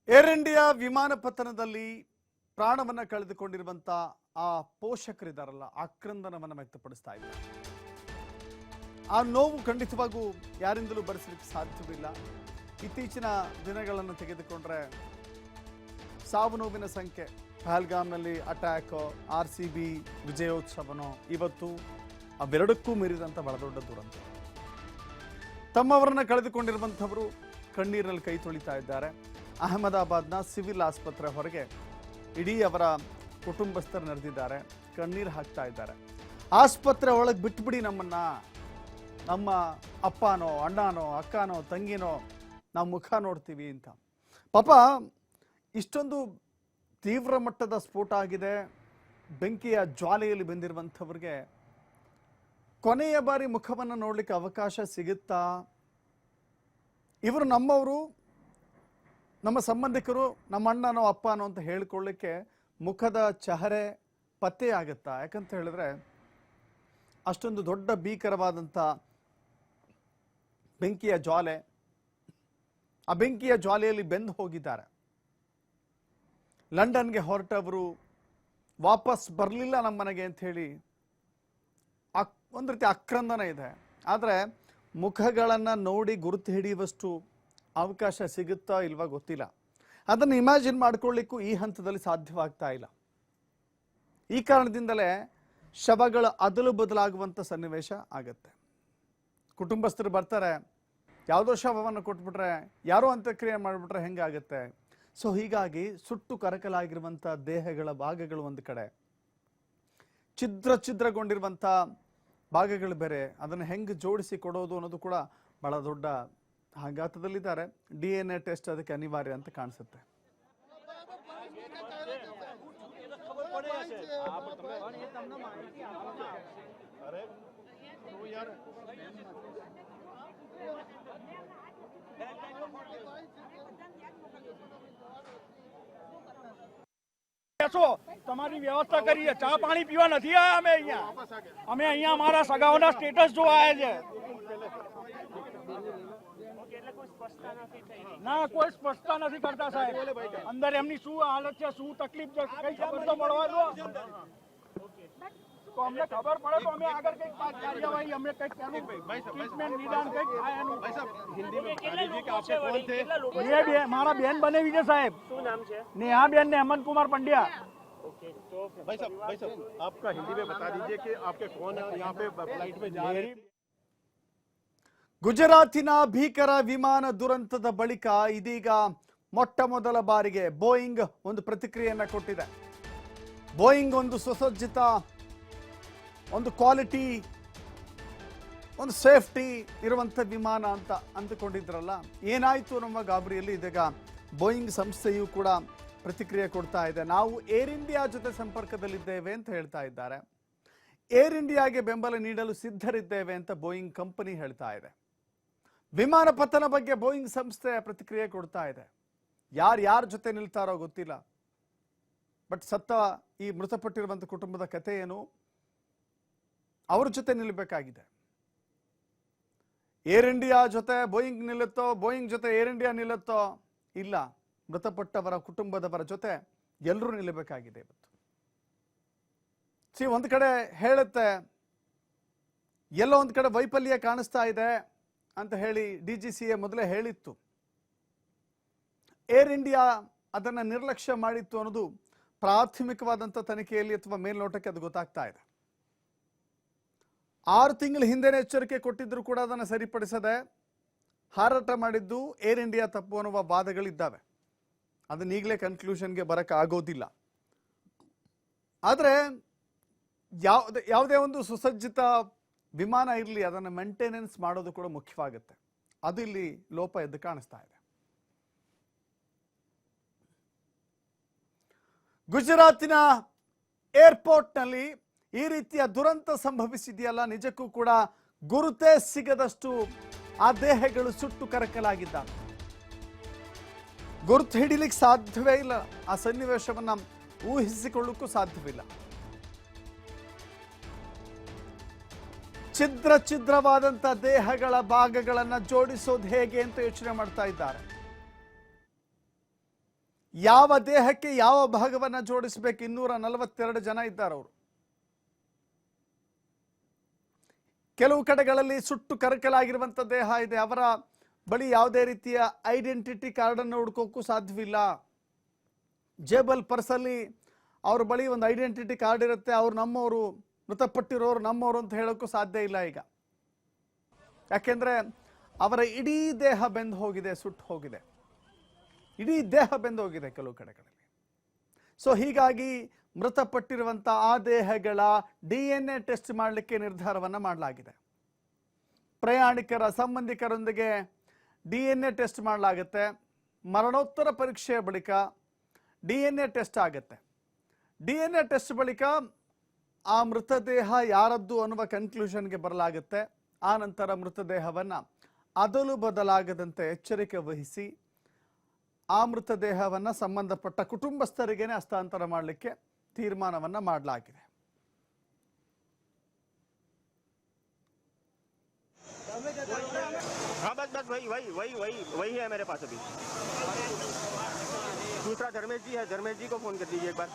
Air India ವಿಮಾನ ಪತನದಲ್ಲಿ ಪ್ರಾಣವನ್ನ ಕಳೆದುಕೊಂಡಿರುವಂತ ಆ ಪೋಷಕರಿದಾರಲ್ಲ ಆಕ್ರಂದನವನ್ನು ವ್ಯಕ್ತಪಡಿಸ್ತಾ ಇದ್ದಾರೆ. ಆ ನೋವು ಖಂಡಿತವಾಗೂ ಯಾರಿಂದಲೂ ಭರಿಸಲಿಕ್ಕೆ ಸಾಧ್ಯವಿಲ್ಲ. ಇತ್ತೀಚಿನ ದಿನಗಳನ್ನು ತೆಗೆದುಕೊಂಡ್ರೆ ಸಾವು ನೋವಿನ ಸಂಖ್ಯೆ, ಪಹಲ್ಗಾಮ್ನಲ್ಲಿ ಅಟ್ಯಾಕ್, RCB ವಿಜಯೋತ್ಸವನೋ, ಇವತ್ತು ಅವೆರಡಕ್ಕೂ ಮೀರಿದಂಥ ಬಹಳ ದೊಡ್ಡ ದುರಂತ. ತಮ್ಮವರನ್ನ ಕಳೆದುಕೊಂಡಿರುವಂಥವರು ಕಣ್ಣೀರಲ್ಲಿ ಕೈ ತೊಳಿತಾ ಇದ್ದಾರೆ. ಅಹಮದಾಬಾದ್ನ ಸಿವಿಲ್ ಆಸ್ಪತ್ರೆ ಹೊರಗೆ ಇಡೀ ಅವರ ಕುಟುಂಬಸ್ಥರು ನೆರೆದಿದ್ದಾರೆ, ಕಣ್ಣೀರು ಹಾಕ್ತಾ ಇದ್ದಾರೆ. ಆಸ್ಪತ್ರೆ ಒಳಗೆ ಬಿಟ್ಬಿಡಿ ನಮ್ಮನ್ನ, ನಮ್ಮ ಅಪ್ಪನೋ ಅಣ್ಣನೋ ಅಕ್ಕನೋ ತಂಗಿನೋ ನಾವು ಮುಖ ನೋಡ್ತೀವಿ ಅಂತ. ಪಾಪ ಇಷ್ಟೊಂದು ತೀವ್ರ ಮಟ್ಟದ ಸ್ಫೋಟ ಆಗಿದೆ, ಬೆಂಕಿಯ ಜ್ವಾಲೆಯಲ್ಲಿ ಬಂದಿರುವಂಥವ್ರಿಗೆ ಕೊನೆಯ ಬಾರಿ ಮುಖವನ್ನು ನೋಡಲಿಕ್ಕೆ ಅವಕಾಶ ಸಿಗುತ್ತಾ? ಇವರು ನಮ್ಮವರು, ನಮ್ಮ ಸಂಬಂಧಿಕರು, ನಮ್ಮ ಅಣ್ಣನೋ ಅಪ್ಪನೋ ಅಂತ ಹೇಳ್ಕೊಳ್ಳಿಕ್ಕೆ ಮುಖದ ಚಹರೆ ಪತ್ತೆ ಆಗುತ್ತಾ? ಯಾಕಂತ ಹೇಳಿದ್ರೆ ಅಷ್ಟೊಂದು ದೊಡ್ಡ ಭೀಕರವಾದಂಥ ಬೆಂಕಿಯ ಜ್ವಾಲೆ, ಆ ಬೆಂಕಿಯ ಜ್ವಾಲೆಯಲ್ಲಿ ಬೆಂದು ಹೋಗಿದ್ದಾರೆ. ಲಂಡನ್ಗೆ ಹೊರಟವರು ವಾಪಸ್ ಬರಲಿಲ್ಲ ನಮ್ಮ ಮನೆಗೆ ಅಂತ ಹೇಳಿ ಒಂದು ರೀತಿ ಆಕ್ರಂದನ ಇದೆ. ಆದರೆ ಮುಖಗಳನ್ನು ನೋಡಿ ಗುರುತು ಹಿಡಿಯುವಷ್ಟು ಅವಕಾಶ ಸಿಗುತ್ತಾ ಇಲ್ವಾ ಗೊತ್ತಿಲ್ಲ. ಅದನ್ನು ಇಮ್ಯಾಜಿನ್ ಮಾಡ್ಕೊಳ್ಳಿಕ್ಕೂ ಈ ಹಂತದಲ್ಲಿ ಸಾಧ್ಯವಾಗ್ತಾ ಇಲ್ಲ. ಈ ಕಾರಣದಿಂದಲೇ ಶವಗಳ ಅದಲು ಬದಲಾಗುವಂಥ ಸನ್ನಿವೇಶ ಆಗತ್ತೆ. ಕುಟುಂಬಸ್ಥರು ಬರ್ತಾರೆ, ಯಾವುದೋ ಶವವನ್ನು ಕೊಟ್ಬಿಟ್ರೆ, ಯಾರೋ ಅಂತ್ಯಕ್ರಿಯೆ ಮಾಡಿಬಿಟ್ರೆ ಹೆಂಗಾಗತ್ತೆ? ಸೊ ಹೀಗಾಗಿ ಸುಟ್ಟು ಕರಕಲಾಗಿರುವಂಥ ದೇಹಗಳ ಭಾಗಗಳು ಒಂದು ಕಡೆ, ಛಿದ್ರಗೊಂಡಿರುವಂಥ ಭಾಗಗಳು ಬೇರೆ, ಅದನ್ನು ಹೆಂಗೆ ಜೋಡಿಸಿ ಕೊಡೋದು ಅನ್ನೋದು ಕೂಡ ಬಹಳ ದೊಡ್ಡ ಆಘಾತದಲ್ಲಿದ್ದಾರೆ. DNA ಟೆಸ್ಟ್ ಅದಕ್ಕೆ ಅನಿವಾರ್ಯ ಅಂತ ಕಾಣಿಸುತ್ತೆ. તમારી વ્યવસ્થા કરી છે. ચા પાણી પીવા નથી આયા અમે અહીંયા અમારા સગાઓના સ્ટેટસ જોવા આવ્યા છે. ના, કોઈ સ્પષ્ટતા નથી કરતા સાહેબ. અંદર એમની શું હાલત છે, શું તકલીફ છે, કઈ ખબર તો મળવા દો. તો અમને ખબર પડે તો અમે આગળ કઈક કાર્યવાહી, અમે કઈક ટ્રીટમેન્ટ નિદાન કઈક થાય એનું. મારા બેન બનેવી છે સાહેબ. શું નામ છે? નેહા બેન ને હેમંત કુમાર પંડ્યા. भाई साहब आपका हिंदी में बता दीजिए कि आपके कौन यहाँ पे फ्लाइट में जा रहे हैं? ಗುಜರಾತಿನ ಭೀಕರ ವಿಮಾನ ದುರಂತದ ಬಳಿಕ ಇದೀಗ ಮೊಟ್ಟ ಮೊದಲ ಬಾರಿಗೆ ಬೋಯಿಂಗ್ ಒಂದು ಪ್ರತಿಕ್ರಿಯೆಯನ್ನ ಕೊಟ್ಟಿದೆ. ಬೋಯಿಂಗ್ ಒಂದು ಸುಸಜ್ಜಿತ, ಒಂದು ಕ್ವಾಲಿಟಿ, ಒಂದು ಸೇಫ್ಟಿ ಇರುವಂಥ ವಿಮಾನ ಅಂತ ಅಂದುಕೊಂಡಿದ್ರಲ್ಲ, ಏನಾಯಿತು ನಮ್ಮ ಗಾಬರಿಯಲ್ಲಿ ಇದೀಗ ಬೋಯಿಂಗ್ ಸಂಸ್ಥೆಯು ಕೂಡ ಪ್ರತಿಕ್ರಿಯೆ ಕೊಡ್ತಾ ಇದೆ. ನಾವು ಏರ್ ಇಂಡಿಯಾ ಜೊತೆ ಸಂಪರ್ಕದಲ್ಲಿದ್ದೇವೆ ಅಂತ ಹೇಳ್ತಾ ಇದ್ದಾರೆ. ಏರ್ ಇಂಡಿಯಾಗೆ ಬೆಂಬಲ ನೀಡಲು ಸಿದ್ಧರಿದ್ದೇವೆ ಅಂತ ಬೋಯಿಂಗ್ ಕಂಪನಿ ಹೇಳ್ತಾ ಇದೆ. ವಿಮಾನ ಪತನ ಬಗ್ಗೆ ಬೋಯಿಂಗ್ ಸಂಸ್ಥೆ ಪ್ರತಿಕ್ರಿಯೆ ಕೊಡ್ತಾ ಇದೆ. ಯಾರ ಜೊತೆ ನಿಲ್ತಾರೋ ಗೊತ್ತಿಲ್ಲ. ಬಟ್ ಈ ಮೃತಪಟ್ಟಿರುವಂಥ ಕುಟುಂಬದ ಕಥೆ ಏನು, ಅವ್ರ ಜೊತೆ ನಿಲ್ಲಬೇಕಾಗಿದೆ. ಏರ್ ಇಂಡಿಯಾ ಜೊತೆ ಬೋಯಿಂಗ್ ನಿಲ್ಲುತ್ತೋ, ಬೋಯಿಂಗ್ ಜೊತೆ ಏರ್ ಇಂಡಿಯಾ ನಿಲ್ಲುತ್ತೋ? ಇಲ್ಲ, ಮೃತಪಟ್ಟವರ ಕುಟುಂಬದವರ ಜೊತೆ ಎಲ್ಲರೂ ನಿಲ್ಲಬೇಕಾಗಿದೆ ಇವತ್ತು. ಒಂದು ಕಡೆ ಹೇಳುತ್ತೆ, ಎಲ್ಲೋ ಒಂದು ಕಡೆ ವೈಫಲ್ಯ ಕಾಣಿಸ್ತಾ ಇದೆ ಅಂತ ಹೇಳಿ DGCA ಮೊದಲೇ ಹೇಳಿತ್ತು. ಏರ್ ಇಂಡಿಯಾ ಅದನ್ನು ನಿರ್ಲಕ್ಷ್ಯ ಮಾಡಿತ್ತು ಅನ್ನೋದು ಪ್ರಾಥಮಿಕವಾದಂಥ ತನಿಖೆಯಲ್ಲಿ ಅಥವಾ ಮೇಲ್ನೋಟಕ್ಕೆ ಅದು ಗೊತ್ತಾಗ್ತಾ ಇದೆ. 6 ತಿಂಗಳ ಹಿಂದೆನೇ ಎಚ್ಚರಿಕೆ ಕೊಟ್ಟಿದ್ರು ಕೂಡ ಅದನ್ನು ಸರಿಪಡಿಸದೆ ಹಾರಾಟ ಮಾಡಿದ್ದು ಏರ್ ಇಂಡಿಯಾ ತಪ್ಪು ಅನ್ನುವ ವಾದಗಳಿದ್ದಾವೆ. ಅದನ್ನ ಈಗಲೇ ಕನ್ಕ್ಲೂಷನ್ಗೆ ಬರಕ್ಕೆ ಆಗೋದಿಲ್ಲ. ಆದರೆ ಯಾವುದೇ ಒಂದು ಸುಸಜ್ಜಿತ ವಿಮಾನ ಇರಲಿ, ಅದನ್ನು ಮೇಂಟೆನೆನ್ಸ್ ಮಾಡೋದು ಕೂಡ ಮುಖ್ಯವಾಗುತ್ತೆ. ಅದು ಇಲ್ಲಿ ಲೋಪ ಎದ್ದು ಕಾಣಿಸ್ತಾ ಇದೆ. ಗುಜರಾತಿನ ಏರ್ಪೋರ್ಟ್ನಲ್ಲಿ ಈ ರೀತಿಯ ದುರಂತ ಸಂಭವಿಸಿದೆಯಲ್ಲ, ನಿಜಕ್ಕೂ ಕೂಡ ಗುರುತೇ ಸಿಗದಷ್ಟು ಆ ದೇಹಗಳು ಸುಟ್ಟು ಕರಕಲಾಗಿದ್ದಾವೆ. ಗುರುತು ಹಿಡಿಲಿಕ್ಕೆ ಸಾಧ್ಯವೇ ಇಲ್ಲ. ಆ ಸನ್ನಿವೇಶವನ್ನು ಊಹಿಸಿಕೊಳ್ಳಕ್ಕೂ ಸಾಧ್ಯವಿಲ್ಲ. ಛಿದ್ರವಾದಂಥ ದೇಹಗಳ ಭಾಗಗಳನ್ನು ಜೋಡಿಸೋದು ಹೇಗೆ ಅಂತ ಯೋಚನೆ ಮಾಡ್ತಾ ಇದ್ದಾರೆ. ಯಾವ ದೇಹಕ್ಕೆ ಯಾವ ಭಾಗವನ್ನ ಜೋಡಿಸಬೇಕು 242 ಜನ ಇದ್ದಾರೆ ಅವರು. ಕೆಲವು ಕಡೆಗಳಲ್ಲಿ ಸುಟ್ಟು ಕರಕಲಾಗಿರುವಂಥ ದೇಹ ಇದೆ. ಅವರ ಬಳಿ ಯಾವುದೇ ರೀತಿಯ ಐಡೆಂಟಿಟಿ ಕಾರ್ಡನ್ನು ಹುಡ್ಕೋಕ್ಕೂ ಸಾಧ್ಯವಿಲ್ಲ. ಜೇಬಲ್ ಪರ್ಸಲ್ಲಿ ಅವ್ರ ಬಳಿ ಒಂದು ಐಡೆಂಟಿಟಿ ಕಾರ್ಡ್ ಇರುತ್ತೆ. ಅವ್ರು ನಮ್ಮವರು, ಮೃತಪಟ್ಟಿರೋರು ನಮ್ಮವರು ಅಂತ ಹೇಳೋಕ್ಕೂ ಸಾಧ್ಯ ಇಲ್ಲ ಈಗ. ಯಾಕೆಂದರೆ ಅವರ ಇಡೀ ದೇಹ ಬೆಂದು ಹೋಗಿದೆ, ಸುಟ್ಟು ಹೋಗಿದೆ. ಇಡೀ ದೇಹ ಬೆಂದು ಹೋಗಿದೆ ಕೆಲವು ಕಡೆಗಳಲ್ಲಿ. ಸೊ ಹೀಗಾಗಿ ಮೃತಪಟ್ಟಿರುವಂಥ ಆ ದೇಹಗಳ DNA ಟೆಸ್ಟ್ ಮಾಡಲಿಕ್ಕೆ ನಿರ್ಧಾರವನ್ನು ಮಾಡಲಾಗಿದೆ. ಪ್ರಯಾಣಿಕರ ಸಂಬಂಧಿಕರೊಂದಿಗೆ DNA ಟೆಸ್ಟ್ ಮಾಡಲಾಗುತ್ತೆ. ಮರಣೋತ್ತರ ಪರೀಕ್ಷೆಯ ಬಳಿಕ DNA ಟೆಸ್ಟ್ ಆಗುತ್ತೆ. DNA ಟೆಸ್ಟ್ ಬಳಿಕ ಆ ಮೃತದೇಹ ಯಾರದ್ದು ಅನ್ನುವ ಕನ್ಕ್ಲೂಷನ್ಗೆ ಬರಲಾಗುತ್ತೆ. ಆ ನಂತರ ಮೃತದೇಹವನ್ನು ಅದಲು ಬದಲಾಗದಂತೆ ಎಚ್ಚರಿಕೆ ವಹಿಸಿ ಆ ಮೃತದೇಹವನ್ನು ಸಂಬಂಧಪಟ್ಟ ಕುಟುಂಬಸ್ಥರಿಗೇನೆ ಹಸ್ತಾಂತರ ಮಾಡಲಿಕ್ಕೆ ತೀರ್ಮಾನವನ್ನು ಮಾಡಲಾಗಿದೆ. हाँ बस वही है मेरे पास अभी. दूसरा धर्मेश जी है, धर्मेश जी को फोन कर दीजिए एक बार.